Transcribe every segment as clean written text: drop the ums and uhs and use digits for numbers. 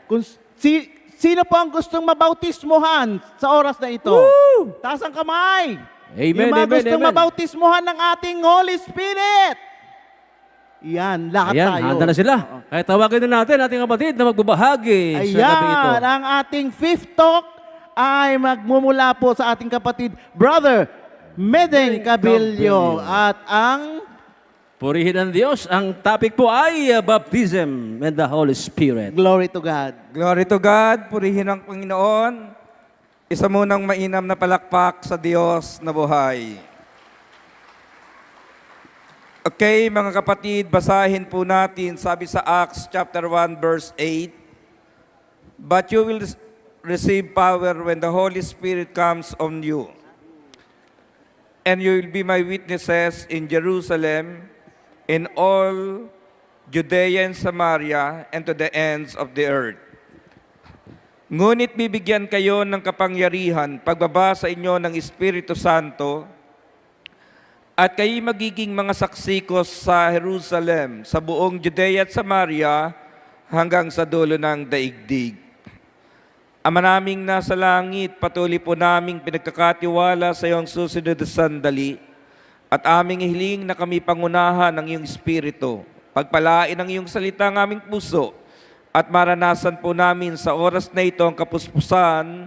Kung sino po ang gustong mabautismuhan sa oras na ito? Taas ang kamay. Amen, Yung mga amen, gustong amen. mabautismuhan ng ating Holy Spirit. Yan, lahat Ayan, tayo. handa na sila. Kaya tawagin na natin ating kapatid na magbabahagi sa gabi ito. Ayan, ang ating fifth talk ay magmumula po sa ating kapatid, Brother Medeng Cabillo. At ang Purihin ang Diyos. Ang topic po ay Baptism and the Holy Spirit. Glory to God. Glory to God, purihin ang Panginoon. Isa munang mainam na palakpak sa Diyos na buhay. Okay, mga kapatid, basahin po natin, sabi sa Acts chapter 1 verse 8, "But you will receive power when the Holy Spirit comes on you, and you will be my witnesses in Jerusalem, in all Judea and Samaria, and to the ends of the earth. Ngunit bibigyan kayo ng kapangyarihan pagbaba sa inyo ng Espiritu Santo, at kayo magiging mga saksi ko sa Jerusalem, sa buong Judea at Samaria, hanggang sa dulo ng daigdig." Ama naming nasa langit, patuloy po naming pinagkakatiwala sa iyong susunod na sandali, at aming hiling na kami pangunahan ng iyong Espiritu. Pagpalain ang iyong salita ng aming puso, at maranasan po namin sa oras na ito ang kapuspusan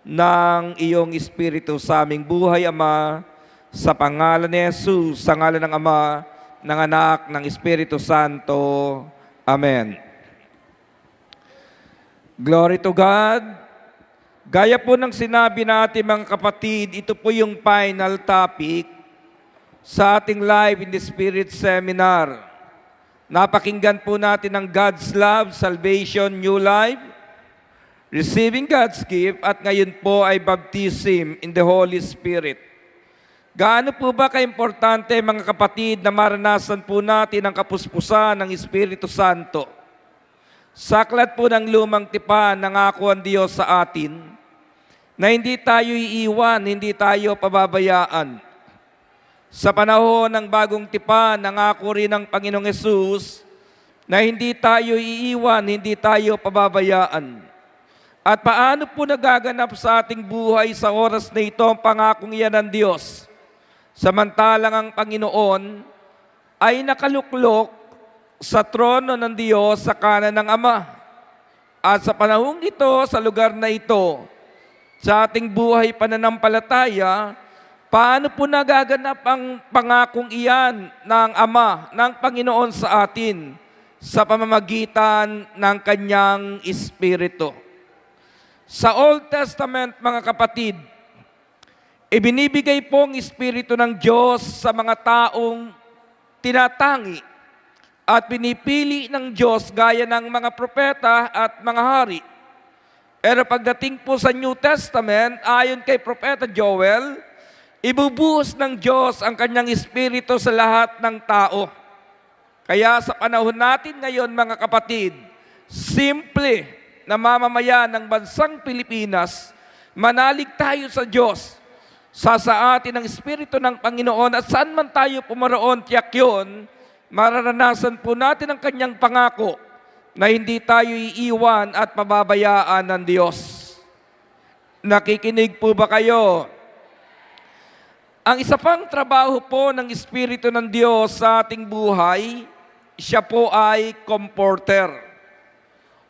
ng iyong Espiritu sa aming buhay, Ama, sa pangalan ni Jesus, sa ngalan ng Ama, ng Anak, ng Espiritu Santo. Amen. Glory to God. Gaya po ng sinabi natin mga kapatid, ito po yung final topic sa ating Live in the Spirit Seminar. Napakinggan po natin ang God's Love, Salvation, New Life, Receiving God's Gift, at ngayon po ay Baptism in the Holy Spirit. Gaano po ba kaimportante mga kapatid na maranasan po natin ang kapuspusan ng Espiritu Santo? Saklat po ng lumang tipan, nangako ang Diyos sa atin na hindi tayo iiwan, hindi tayo pababayaan. Sa panahon ng bagong tipan, nangako rin ng Panginoong Hesus na hindi tayo iiwan, hindi tayo pababayaan. At paano po nagaganap sa ating buhay sa oras na ito ang pangakong iyan ng Diyos? Samantalang ang Panginoon ay nakaluklok sa trono ng Diyos sa kanan ng Ama. At sa panahong ito, sa lugar na ito, sa ating buhay pananampalataya, paano po nagaganap ang pangakong iyan ng Ama, ng Panginoon sa atin sa pamamagitan ng Kanyang Espiritu? Sa Old Testament, mga kapatid, ibinibigay po ang Espiritu ng Diyos sa mga taong tinatangi at pinipili ng Diyos gaya ng mga propeta at mga hari. Pero pagdating po sa New Testament, ayon kay Propeta Joel, ibubuhos ng Diyos ang Kanyang Espiritu sa lahat ng tao. Kaya sa panahon natin ngayon, mga kapatid, simple na mamamayan ng bansang Pilipinas, manalig tayo sa Diyos, sasaatin ang Espiritu ng Panginoon, at saan man tayo pumaroon, tiyak yun, mararanasan po natin ang Kanyang pangako na hindi tayo iiwan at pababayaan ng Diyos. Nakikinig po ba kayo? Ang isa pang trabaho po ng Espiritu ng Diyos sa ating buhay, siya po ay comforter.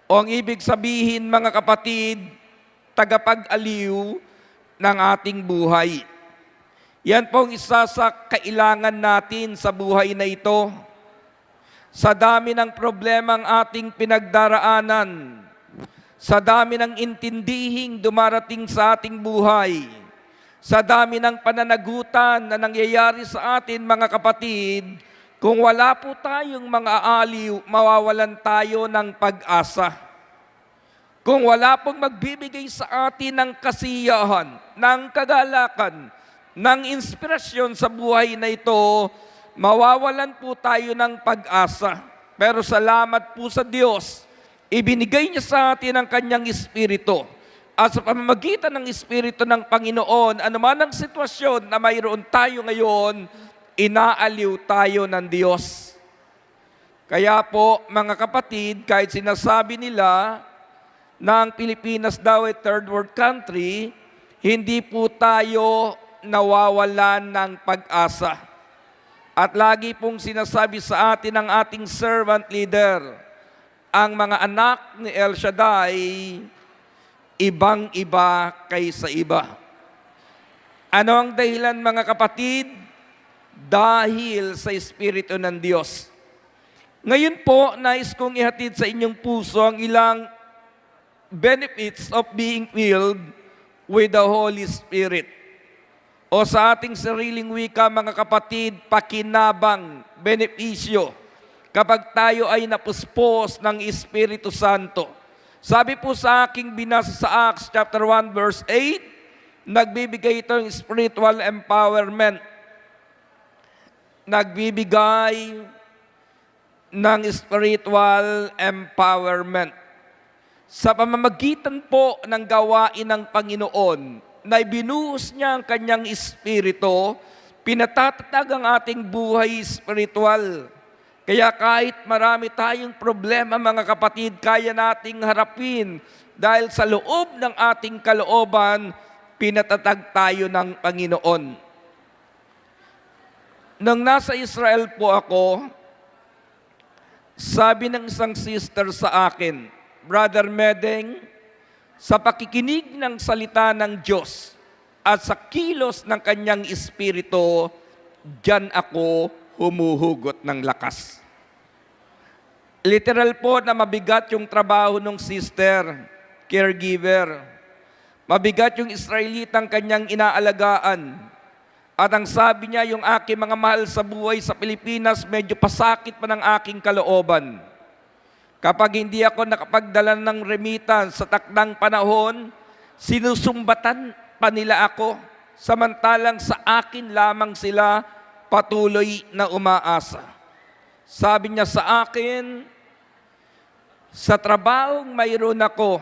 O ang ibig sabihin, mga kapatid, tagapag-aliw ng ating buhay. Yan po ang isa sa kailangan natin sa buhay na ito. Sa dami ng problema ang ating pinagdaraanan, sa dami ng intindihing dumarating sa ating buhay, sa dami ng pananagutan na nangyayari sa atin, mga kapatid, kung wala po tayong mga aliw, mawawalan tayo ng pag-asa. Kung wala pong magbibigay sa atin ng kasiyahan, ng kagalakan, ng inspirasyon sa buhay na ito, mawawalan po tayo ng pag-asa. Pero salamat po sa Diyos, ibinigay niya sa atin ang Kanyang Espiritu. At sa pamamagitan ng Espiritu ng Panginoon, anuman ang sitwasyon na mayroon tayo ngayon, inaaliw tayo ng Diyos. Kaya po, mga kapatid, kahit sinasabi nila na ang Pilipinas daw ay third world country, hindi po tayo nawawalan ng pag-asa. At lagi pong sinasabi sa atin ng ating servant leader, ang mga anak ni El Shaddai, ibang-iba kaysa iba. Ano ang dahilan, mga kapatid? Dahil sa Espiritu ng Diyos. Ngayon po, nais kong ihatid sa inyong puso ang ilang benefits of being filled with the Holy Spirit. O sa ating sariling wika, mga kapatid, pakinabang, benepisyo, kapag tayo ay napuspos ng Espiritu Santo. Sabi po sa aking binasa sa Acts chapter 1 verse 8, nagbibigay ito ng spiritual empowerment. Nagbibigay ng spiritual empowerment. Sa pamamagitan po ng gawain ng Panginoon, na ibinuhos niya ang kanyang espiritu, pinatatatag ang ating buhay spiritual. Kaya kahit marami tayong problema, mga kapatid, kaya nating harapin dahil sa loob ng ating kalooban, pinatatag tayo ng Panginoon. Nang nasa Israel po ako, sabi ng isang sister sa akin, Brother Medeng, sa pakikinig ng salita ng Diyos at sa kilos ng kanyang espiritu, diyan ako humuhugot ng lakas. Literal po na mabigat yung trabaho ng sister, caregiver. Mabigat yung Israelitang kanyang inaalagaan. At ang sabi niya, yung aking mga mahal sa buhay sa Pilipinas, medyo pasakit pa ng aking kalooban. Kapag hindi ako nakapagdala ng remittance sa takdang panahon, sinusumbatan pa nila ako, samantalang sa akin lamang sila patuloy na umaasa. Sabi niya sa akin, sa trabahong mayroon ako,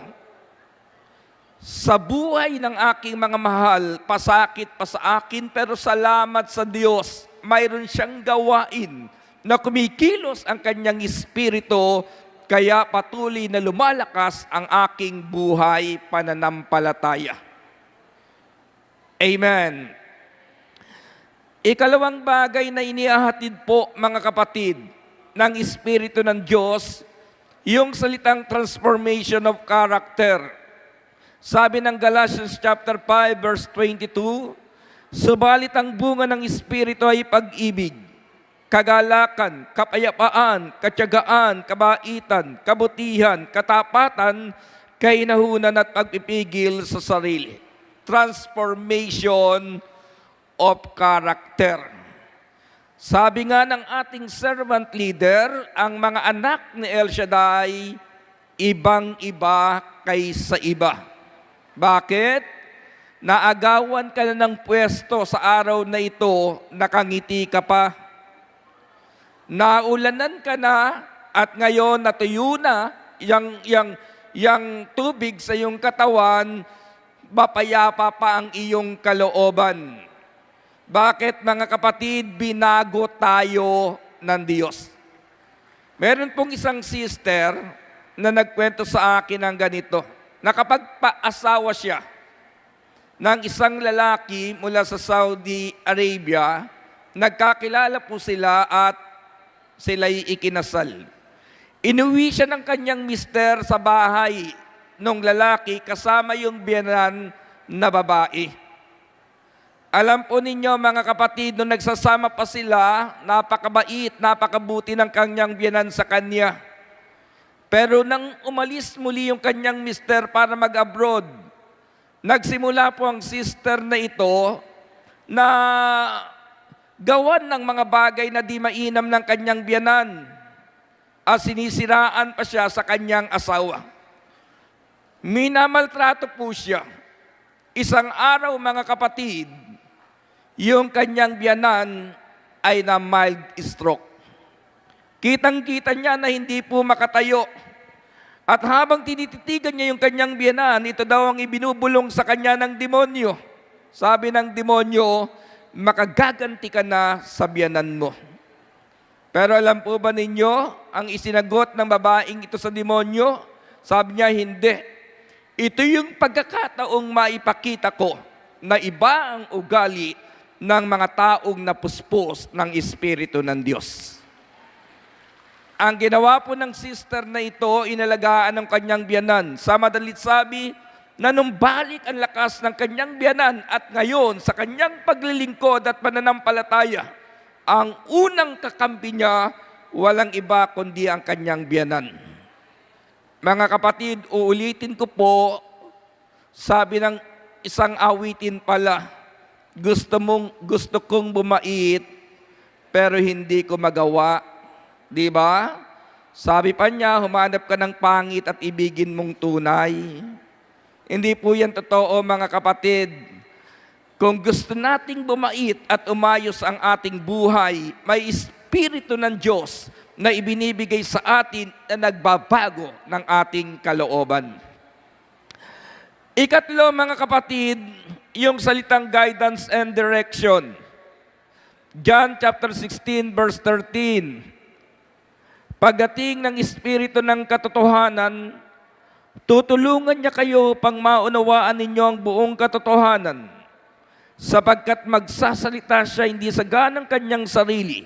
sa buhay ng aking mga mahal, pasakit pa sa akin, pero salamat sa Diyos, mayroon siyang gawain na kumikilos ang kanyang espiritu, kaya patuloy na lumalakas ang aking buhay pananampalataya. Amen. Ikalawang bagay na inihahatid po, mga kapatid, ng Espiritu ng Diyos, yung salitang transformation of character. Sabi ng Galatians chapter 5 verse 22, subalit ang bunga ng Espiritu ay pag-ibig, kagalakan, kapayapaan, katyagaan, kabaitan, kabutihan, katapatan, kainahunan at pagpipigil sa sarili. Transformation of character. Sabi nga ng ating servant leader, ang mga anak ni El Shaddai, ibang-iba kaysa iba. Bakit? Naagawan ka na ng pwesto sa araw na ito, nakangiti ka pa. Naulanan ka na at ngayon natuyo na yang tubig sa iyong katawan, mapayapa pa ang iyong kalooban. Bakit, mga kapatid? Binago tayo ng Diyos. Meron pong isang sister na nagkwento sa akin ng ganito. Nakapagpaasawa siya ng isang lalaki mula sa Saudi Arabia. Nagkakilala po sila at sila'y ikinasal. Inuwi siya ng kanyang mister sa bahay ng lalaki kasama yung biyenan na babae. Alam po ninyo, mga kapatid, nung nagsasama pa sila, napakabait, napakabuti ng kanyang biyenan sa kanya. Pero nang umalis muli yung kanyang mister para mag-abroad, nagsimula po ang sister na ito na gawan ng mga bagay na di mainam ng kanyang biyanan at sinisiraan pa siya sa kanyang asawa. Minamaltrato po siya. Isang araw, mga kapatid, yung kanyang biyanan ay na mild stroke. Kitang-kita niya na hindi po makatayo. At habang tinititigan niya yung kanyang biyanan, ito daw ang ibinubulong sa kanya ng demonyo. Sabi ng demonyo, makagaganti ka na sa biyanan mo. Pero alam po ba ninyo, ang isinagot ng babaeng ito sa demonyo? Sabi niya, hindi. Ito yung pagkakataong maipakita ko na iba ang ugali ng mga taong napuspos ng Espiritu ng Diyos. Ang ginawa po ng sister na ito, inalagaan ng kanyang biyanan. Sa madalit sabi, nanumbalik ang lakas ng kanyang biyanan at ngayon sa kanyang paglilingkod at pananampalataya, ang unang kakampi niya, walang iba kundi ang kanyang biyanan. Mga kapatid, uulitin ko po, sabi ng isang awitin pala, gusto kong bumait, pero hindi ko magawa. Di ba? Sabi pa niya, humanap ka ng pangit at ibigin mong tunay. Hindi po yan totoo, mga kapatid. Kung gusto nating bumait at umayos ang ating buhay, may Espiritu ng Diyos na ibinibigay sa atin na nagbabago ng ating kalooban. Ikatlo, mga kapatid, yung salitang guidance and direction. John chapter 16, verse 13. Pagdating ng Espiritu ng katotohanan, tutulungan niya kayo pang maunawaan ninyo ang buong katotohanan, sapagkat magsasalita siya hindi sa ganang kanyang sarili.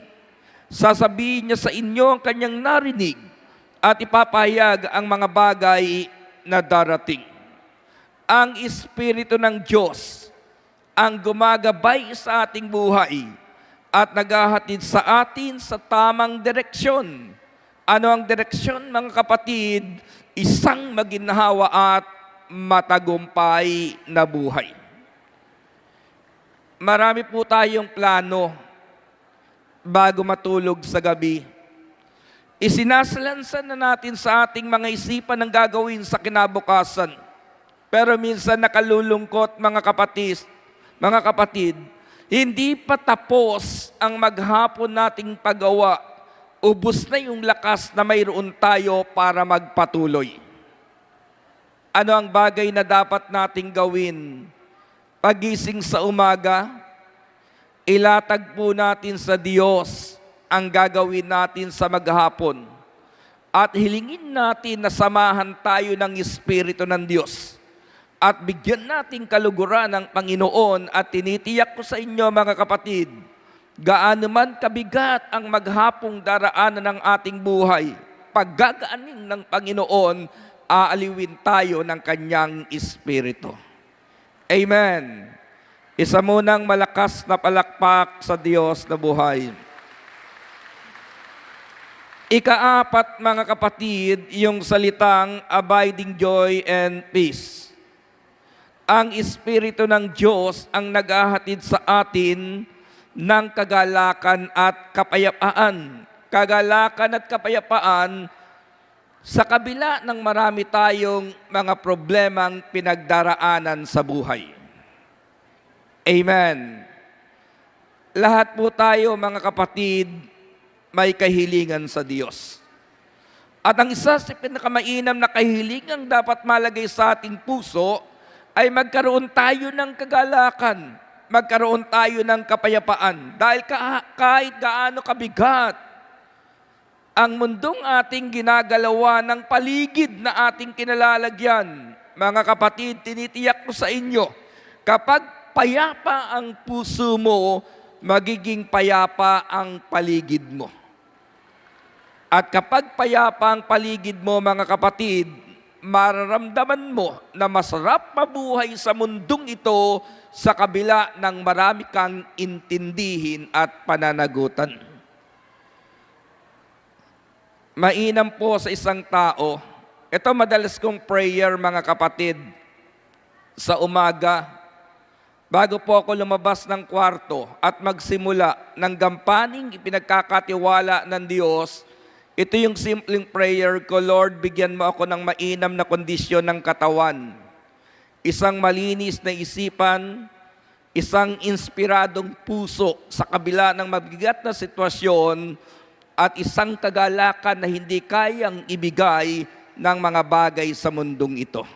Sasabihin niya sa inyo ang kanyang narinig at ipapahayag ang mga bagay na darating. Ang Espiritu ng Diyos ang gumagabay sa ating buhay at naghahatid sa atin sa tamang direksyon. Ano ang direksyon, mga kapatid? Isang maginhawa at matagumpay na buhay. Marami po tayong plano bago matulog sa gabi. Isinasalansan na natin sa ating mga isipan ang gagawin sa kinabukasan. Pero minsan nakalulungkot, mga kapatid, hindi pa tapos ang maghapon nating paggawa. Ubus na yung lakas na mayroon tayo para magpatuloy. Ano ang bagay na dapat nating gawin? Pagising sa umaga, ilatag po natin sa Diyos ang gagawin natin sa maghapon. At hilingin natin na samahan tayo ng Espiritu ng Diyos. At bigyan natin kaluguran ng Panginoon at tinitiyak ko sa inyo, mga kapatid, gaano man kabigat ang maghapong daraanan ng ating buhay, paggagaanin ng Panginoon, aaliwin tayo ng Kanyang Espiritu. Amen. Isa munang malakas na palakpak sa Diyos na buhay. Ikaapat, mga kapatid, yung salitang abiding joy and peace. Ang Espiritu ng Diyos ang naghahatid sa atin ng kagalakan at kapayapaan. Kagalakan at kapayapaan sa kabila ng marami tayong mga problemang pinagdaraanan sa buhay. Amen. Lahat po tayo, mga kapatid, may kahilingan sa Diyos. At ang isa sa pinakamainam na kahilingang dapat malagay sa ating puso ay magkaroon tayo ng kagalakan, magkaroon tayo ng kapayapaan. Dahil kahit gaano kabigat ang mundong ating ginagalawa ng paligid na ating kinalalagyan, mga kapatid, tinitiyak ko sa inyo, kapag payapa ang puso mo, magiging payapa ang paligid mo. At kapag payapa ang paligid mo, mga kapatid, mararamdaman mo na masarap mabuhay sa mundong ito sa kabila ng marami kang intindihin at pananagutan. Mainam po sa isang tao, ito madalas kong prayer, mga kapatid, sa umaga, bago po ako lumabas ng kwarto at magsimula ng gampaning ipinagkakatiwala ng Diyos, ito yung simpleng prayer ko: Lord, bigyan mo ako ng mainam na kondisyon ng katawan, isang malinis na isipan, isang inspiradong puso sa kabila ng mabigat na sitwasyon, at isang kagalakan na hindi kayang ibigay ng mga bagay sa mundong ito.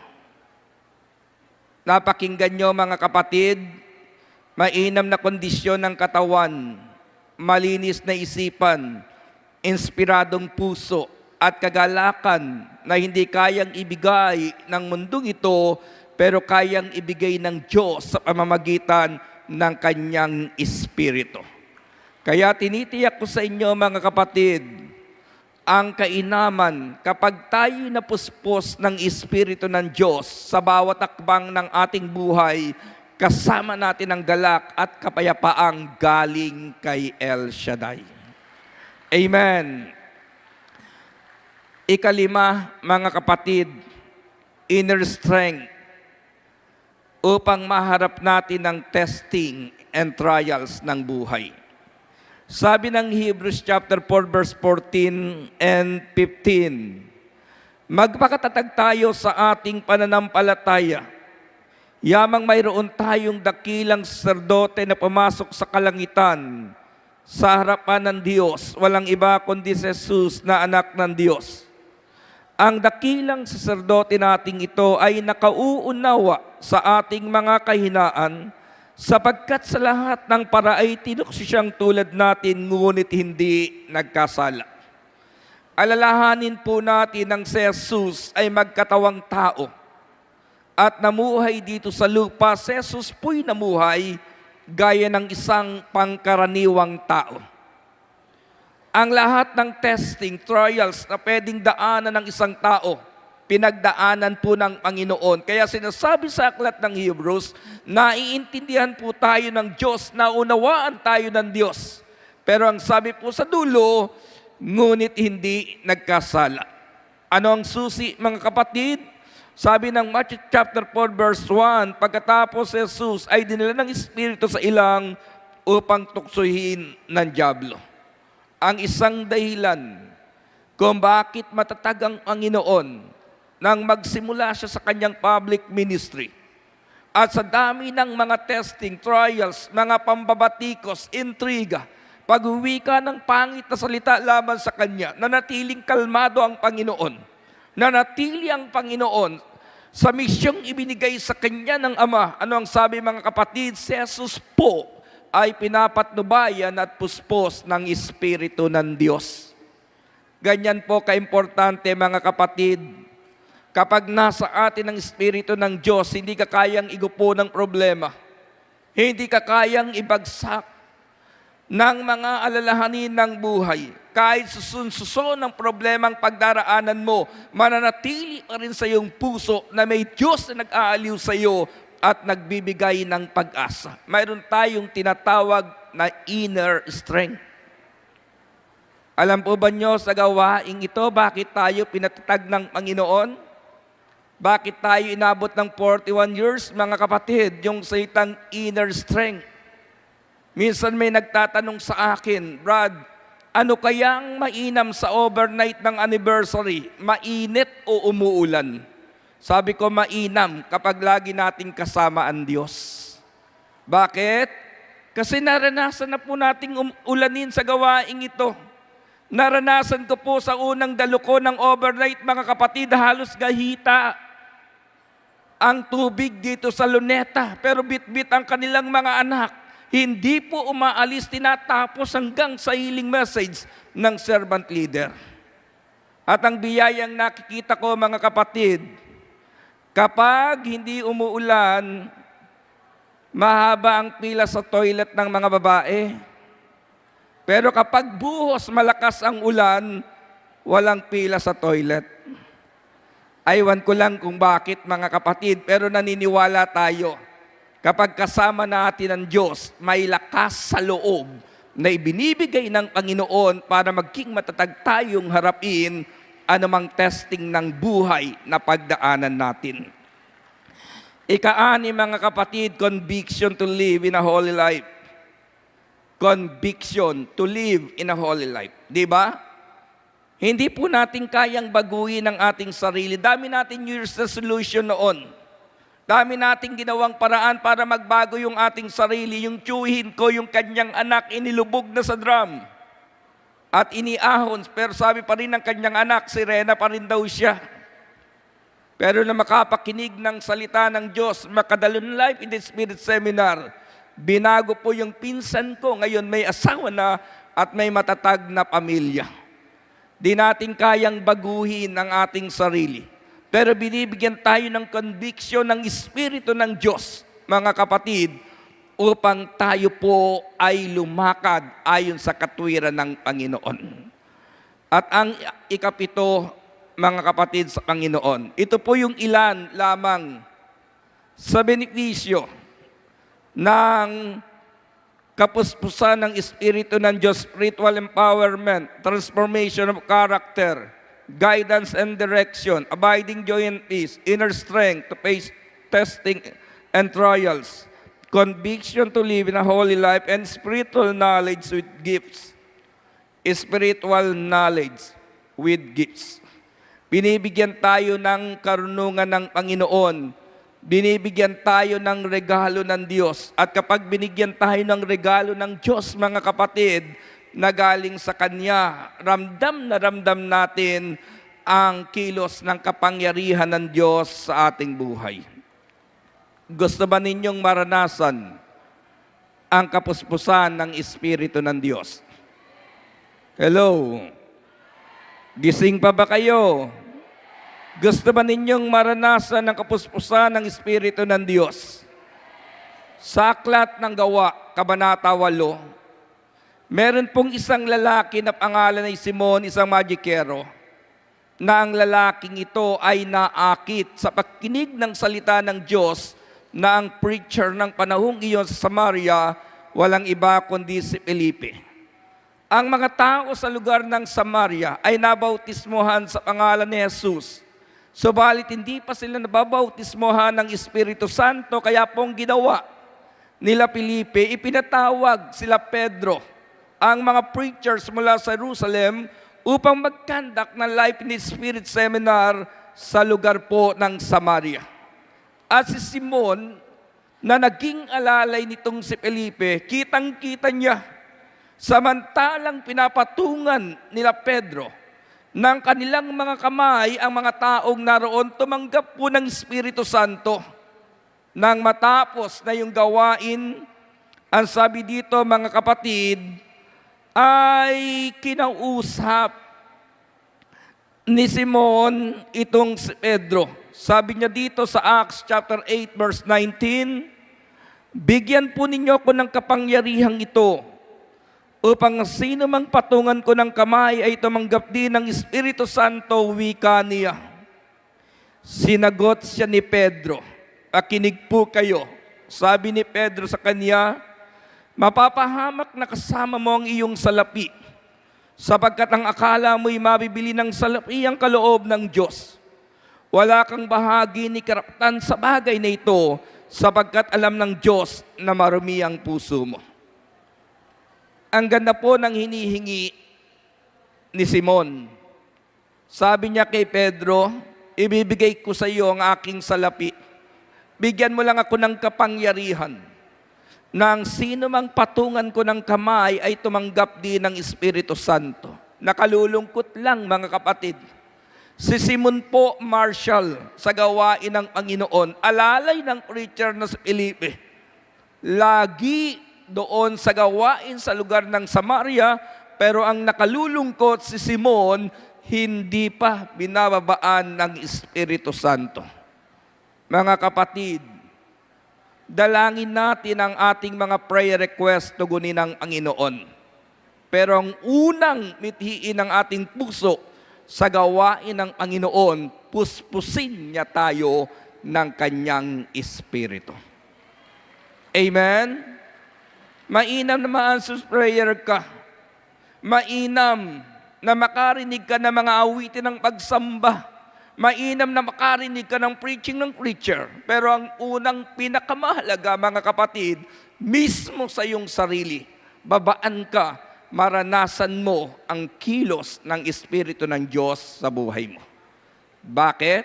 Napakinggan nyo, mga kapatid, mainam na kondisyon ng katawan, malinis na isipan, inspiradong puso at kagalakan na hindi kayang ibigay ng mundong ito, pero kayang ibigay ng Diyos sa pamamagitan ng Kanyang Espiritu. Kaya tinitiyak ko sa inyo mga kapatid, ang kainaman kapag tayo napuspos ng Espiritu ng Diyos sa bawat akbang ng ating buhay, kasama natin ang galak at kapayapaang galing kay El Shaddai. Amen. Ikalima, mga kapatid, inner strength upang maharap natin ang testing and trials ng buhay. Sabi ng Hebrews chapter 4 verse 14 and 15, magpakatatag tayo sa ating pananampalataya. Yamang mayroon tayong dakilang saserdote na pumasok sa kalangitan sa harapan ng Diyos, walang iba kundi si Jesus na anak ng Diyos. Ang dakilang saserdote nating ito ay nakauunawa sa ating mga kahinaan, sapagkat sa lahat ng paraay tinukso siyang tulad natin, ngunit hindi nagkasala. Alalahanin po natin ang si Jesus ay magkatawang tao at namuhay dito sa lupa. Si Jesus po'y namuhay gaya ng isang pangkaraniwang tao. Ang lahat ng testing, trials na pwedeng daanan ng isang tao, pinagdaanan po ng Panginoon. Kaya sinasabi sa aklat ng Hebrews, naiintindihan po tayo ng Diyos, naunawaan tayo ng Diyos. Pero ang sabi po sa dulo, ngunit hindi nagkasala. Ano ang susi, mga kapatid? Sabi ng Matthew chapter 4 verse 1, pagkatapos si Jesus ay dinala ng Espiritu sa ilang upang tuksohin ng dyablo. Ang isang dahilan kung bakit matatag ang Panginoon nang magsimula siya sa kanyang public ministry. At sa dami ng mga testing, trials, mga pambabatikos, intriga, pag-uwi ka ng pangit na salita laban sa kanya, nanatiling kalmado ang Panginoon. Nanatili ang Panginoon sa misyong ibinigay sa kanya ng Ama. Ano ang sabi mga kapatid? Si Jesus po ay pinapatnubayan at puspos ng Espiritu ng Diyos. Ganyan po kaimportante mga kapatid. Kapag nasa atin ang Espiritu ng Diyos, hindi ka kayang igupo ng problema. Hindi ka kayang ibagsak ng mga alalahanin ng buhay. Kahit susun-suso ng problemang pagdaraanan mo, mananatili pa rin sa iyong puso na may Diyos na nag-aaliw sa iyo at nagbibigay ng pag-asa. Mayroon tayong tinatawag na inner strength. Alam po ba nyo sa gawaing ito, bakit tayo pinatatag ng Panginoon? Bakit tayo inabot ng 41 years, mga kapatid, yung salitang inner strength? Minsan may nagtatanong sa akin, Brad, ano kayang mainam sa overnight ng anniversary? Mainit o umuulan? Sabi ko, mainam kapag lagi nating kasama ang Diyos. Bakit? Kasi naranasan na po nating ulanin sa gawaing ito. Naranasan ko po sa unang dalo ko ng overnight, mga kapatid, halos gahita ang tubig dito sa Luneta, pero bit-bit ang kanilang mga anak. Hindi po umaalis, tinatapos hanggang sa healing message ng servant leader. At ang biyayang nakikita ko, mga kapatid, kapag hindi umuulan, mahaba ang pila sa toilet ng mga babae. Pero kapag buhos malakas ang ulan, walang pila sa toilet. Aywan ko lang kung bakit, mga kapatid, pero naniniwala tayo. Kapag kasama natin ang Diyos, may lakas sa loob na ibinibigay ng Panginoon para maging matatag tayong harapin anumang testing ng buhay na pagdaanan natin. Ika-6, mga kapatid, conviction to live in a holy life. Conviction to live in a holy life. Di ba? Hindi po natin kayang baguhin ang ating sarili. Dami natin New Year's resolution noon. Dami nating ginawang paraan para magbago yung ating sarili. Yung tiyuhin ko, yung kanyang anak, inilubog na sa drum. At iniahon. Pero sabi pa rin ng kanyang anak, sirena pa rin daw siya. Pero na makapakinig ng salita ng Diyos, Makadalon Life in the Spirit Seminar, binago po yung pinsan ko. Ngayon may asawa na at may matatag na pamilya. Di natin kayang baguhin ang ating sarili. Pero binibigyan tayo ng conviction ng Espiritu ng Diyos, mga kapatid, upang tayo po ay lumakad ayon sa katwiran ng Panginoon. At ang ikapito, mga kapatid sa Panginoon, ito po yung ilan lamang sa benepisyo ng kapuspusan ng Espiritu ng Diyos, spiritual empowerment, transformation of character, guidance and direction, abiding joy and peace, inner strength to face testing and trials, conviction to live in a holy life, and spiritual knowledge with gifts. Spiritual knowledge with gifts. Binibigyan tayo ng karunungan ng Panginoon. Binibigyan tayo ng regalo ng Diyos. At kapag binigyan tayo ng regalo ng Diyos, mga kapatid, na galing sa Kanya, ramdam na ramdam natin ang kilos ng kapangyarihan ng Diyos sa ating buhay. Gusto ba ninyong maranasan ang kapuspusan ng Espiritu ng Diyos? Hello? Gising pa ba kayo? Gusto ba ninyong maranasan ang kapuspusan ng Espiritu ng Diyos? Sa Aklat ng Gawa, Kabanata 8, meron pong isang lalaki na pangalan ay Simon, isang magikero, na ang lalaking ito ay naakit sa pakinig ng salita ng Diyos na ang preacher ng panahong iyon sa Samaria, walang iba kundi si Felipe. Ang mga tao sa lugar ng Samaria ay nabautismohan sa pangalan ni Jesus. Subalit hindi pa sila nababautismohan ng Espiritu Santo, kaya pong ginawa nila Felipe, ipinatawag sila Pedro, ang mga preachers mula sa Jerusalem, upang mag-conduct ng Life in the Spirit seminar sa lugar po ng Samaria. At si Simon, na naging alalay nitong si Felipe, kitang-kita niya, samantalang pinapatungan nila Pedro ng kanilang mga kamay ang mga taong naroon, tumanggap po ng Espiritu Santo. Nang matapos na yung gawain, ang sabi dito, mga kapatid, ay kinausap ni Simon itong si Pedro. Sabi niya dito sa Acts chapter 8 verse 19, bigyan po ninyo ko ng kapangyarihang ito, upang sino mang patungan ko ng kamay ay tumanggap din ng Espiritu Santo, wika niya. Sinagot siya ni Pedro, pakinig po kayo. Sabi ni Pedro sa kanya, mapapahamak na kasama mo ang iyong salapi, sapagkat ang akala mo'y mabibili ng salapi ang kaloob ng Diyos. Wala kang bahagi ni karapatan sa bagay na ito, sapagkat alam ng Diyos na marumi ang puso mo. Ang ganda po ng hinihingi ni Simon. Sabi niya kay Pedro, ibibigay ko sa iyo ang aking salapi. Bigyan mo lang ako ng kapangyarihan nang sino mang patungan ko ng kamay ay tumanggap din ng Espiritu Santo. Nakalulungkot lang, mga kapatid. Si Simon po, Marshall, sa gawain ng Panginoon, alalay ng preacher na si Felipe. Lagi doon sa gawain sa lugar ng Samaria, pero ang nakalulungkot si Simon, hindi pa binababaan ng Espiritu Santo. Mga kapatid, dalangin natin ang ating mga prayer request tugunin ng Panginoon. Pero ang unang mithiin ng ating puso sa gawain ng Panginoon, puspusin niya tayo ng kanyang Espiritu. Amen? Mainam na ma-answer prayer ka. Mainam na makarinig ka ng mga awitin ng pagsamba. Mainam na makarinig ka ng preaching ng preacher. Pero ang unang pinakamahalaga, mga kapatid, mismo sa iyong sarili, babaan ka, maranasan mo ang kilos ng Espiritu ng Diyos sa buhay mo. Bakit?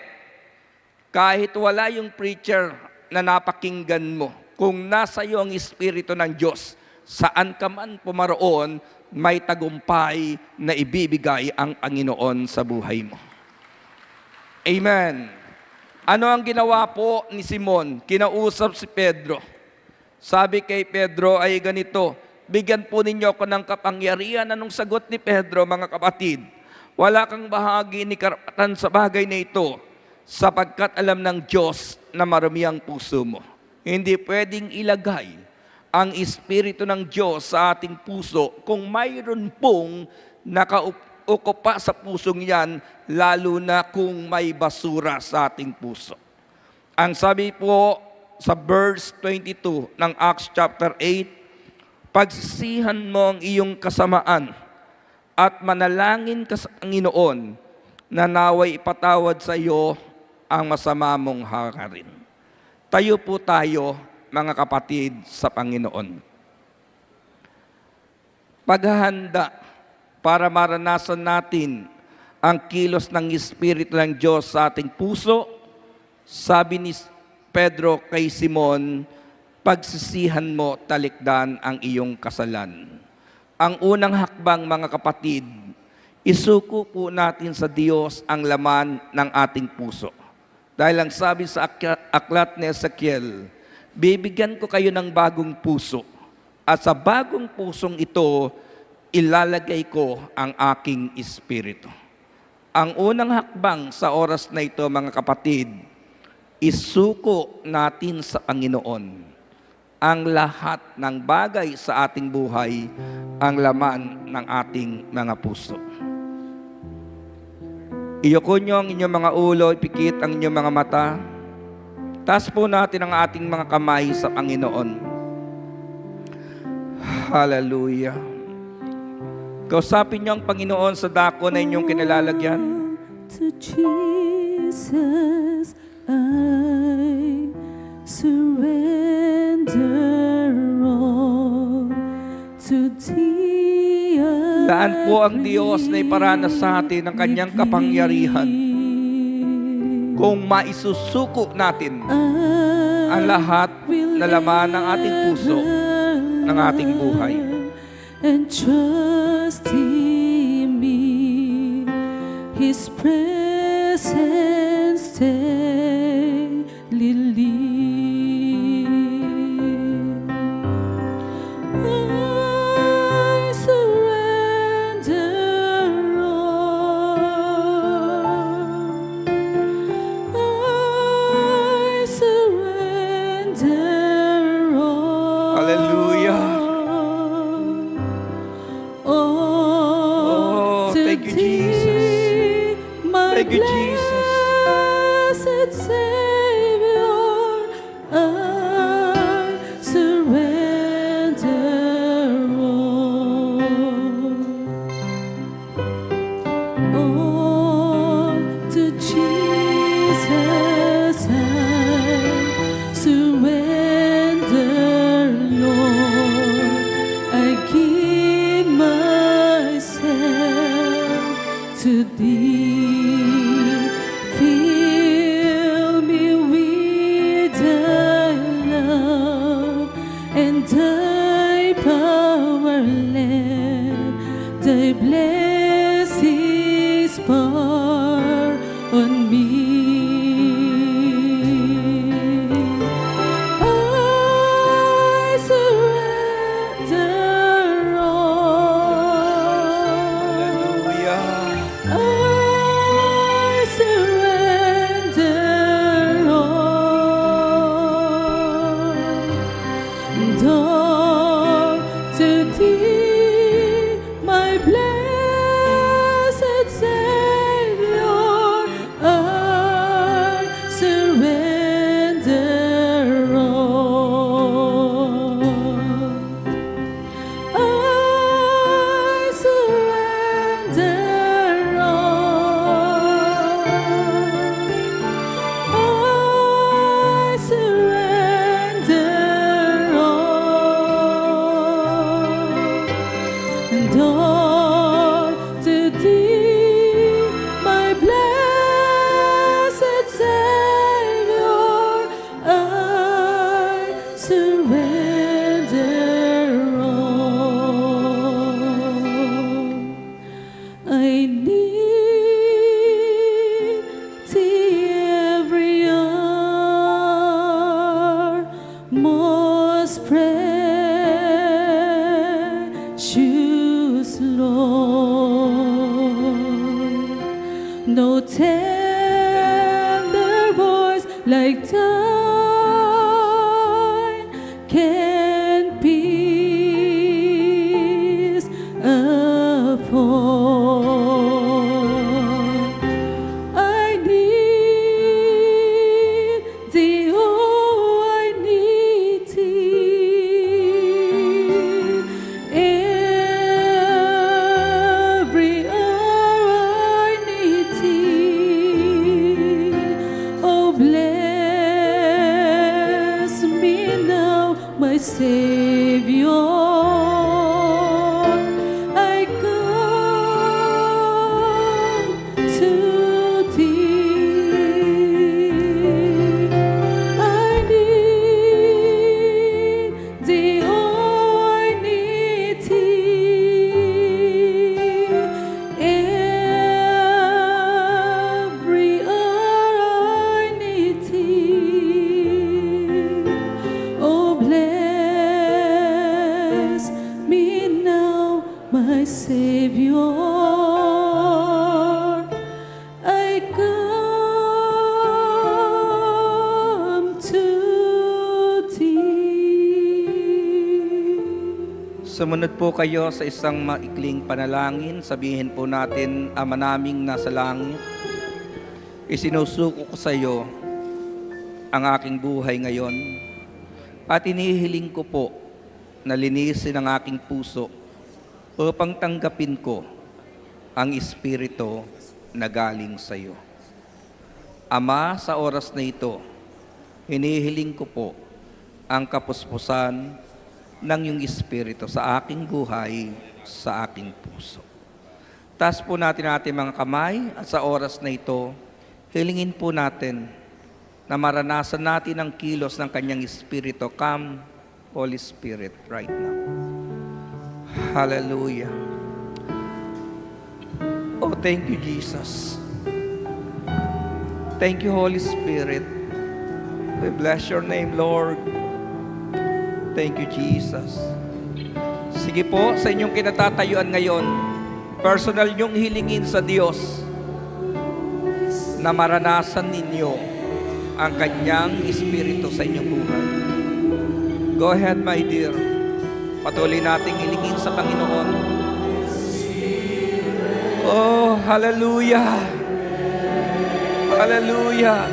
Kahit wala yung preacher na napakinggan mo, kung nasa iyo ang Espiritu ng Diyos, saan ka man pumaroon, may tagumpay na ibibigay ang Panginoon sa buhay mo. Amen. Ano ang ginawa po ni Simon? Kinausap si Pedro. Sabi kay Pedro ay ganito, bigyan po ninyo ako ng kapangyarihan. Anong sagot ni Pedro, mga kapatid? Wala kang bahagi ni karapatan sa bagay na ito sapagkat alam ng Diyos na marami ang puso mo. Hindi pwedeng ilagay ang Espiritu ng Diyos sa ating puso kung mayroon pong nakauko pa sa pusong yan, lalo na kung may basura sa ating puso. Ang sabi po sa verse 22 ng Acts chapter 8, pagsisihan mo ang iyong kasamaan at manalangin ka sa Panginoon na naway ipatawad sa iyo ang masama mong hangarin. Tayo po tayo, mga kapatid, sa Panginoon. Paghahanda para maranasan natin ang kilos ng Espiritu ng Diyos sa ating puso, sabi ni Pedro kay Simon, pagsisihan mo, talikdan ang iyong kasalan. Ang unang hakbang, mga kapatid, isuko po natin sa Diyos ang laman ng ating puso. Dahil ang sabi sa aklat ni Ezekiel, bibigyan ko kayo ng bagong puso. At sa bagong pusong ito, ilalagay ko ang aking espiritu. Ang unang hakbang sa oras na ito, mga kapatid, isuko natin sa Panginoon ang lahat ng bagay sa ating buhay, ang laman ng ating mga puso. Iyoko nyo ang inyong mga ulo, ipikit ang inyong mga mata. Taas po natin ang ating mga kamay sa Panginoon. Hallelujah. Kausapin nyo ang Panginoon sa dako na inyong kinalalagyan. To Jesus I surrender all. To Thee I Daan po ang Diyos na iparanas sa atin ng Kanyang kapangyarihan. Kung maisusuko natin ang lahat na laman ng ating puso, ng ating buhay. And trust in me, His presence daily live. I surrender all. I surrender all. Hallelujah. Oh, thank you, Jesus. Thank you, Jesus. like thine can peace afford. I need thee, oh, I need thee. Every hour I need thee. Oh, bless me now, my Savior. I come to thee. I need thee, oh, I need thee. Every hour I need thee. Oh, bless me now, my Savior. I come to thee. Sumunod po kayo sa isang maikling panalangin. Sabihin po natin, Ama naming nasa langit, isinusuko ko sa iyo ang aking buhay ngayon at inihiling ko po na linisin ang aking puso upang tanggapin ko ang Espiritu na galing sa iyo. Ama, sa oras na ito, hinihiling ko po ang kapuspusan ng iyong Espiritu sa aking buhay, sa aking puso. Taas po natin ang ating mga kamay at sa oras na ito, hilingin po natin na maranasan natin ang kilos ng kanyang Espiritu. Come, Holy Spirit, right now. Hallelujah. Oh, thank you, Jesus. Thank you, Holy Spirit. We bless your name, Lord. Thank you, Jesus. Sige po, sa inyong kinatatayuan ngayon, personal niyong hilingin sa Diyos na maranasan ninyo ang kanyang Espiritu sa inyong buhay. Go ahead, my dear. Patuloy nating hilingin sa Panginoon. Oh, hallelujah. Hallelujah.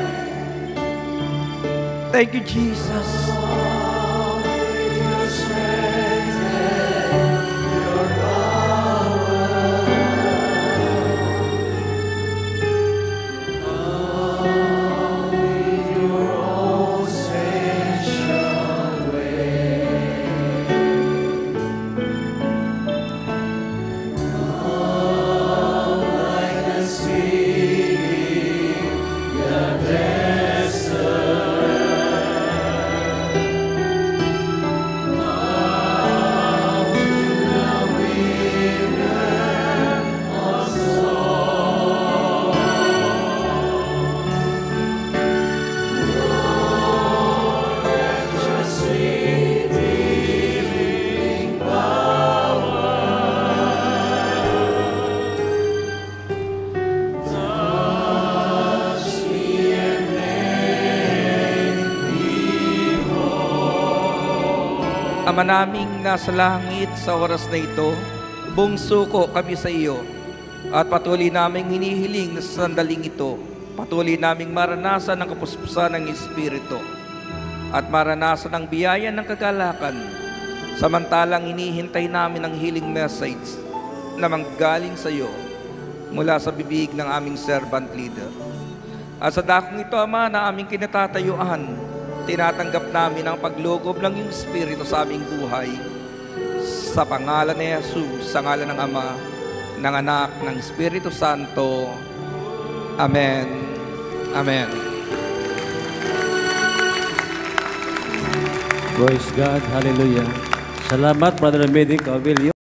Thank you, Jesus. Ama naming nasa langit, sa oras na ito, buong suko kami sa iyo at patuloy naming hinihiling na sa sandaling ito, patuloy naming maranasan ang kapuspusan ng Espiritu at maranasan ang biyaya ng kagalakan samantalang hinihintay namin ang healing message na manggaling sa iyo mula sa bibig ng aming servant leader. At sa dakong ito, Ama, na aming kinatatayuan, tinatanggap namin ang paglogob ng iyong Espiritu sa aming buhay. Sa pangalan ni Jesus, sa ngalan ng Ama, ng Anak, ng Espiritu Santo. Amen. Amen. Praise God. Hallelujah. Salamat, Brother Medic Avilio.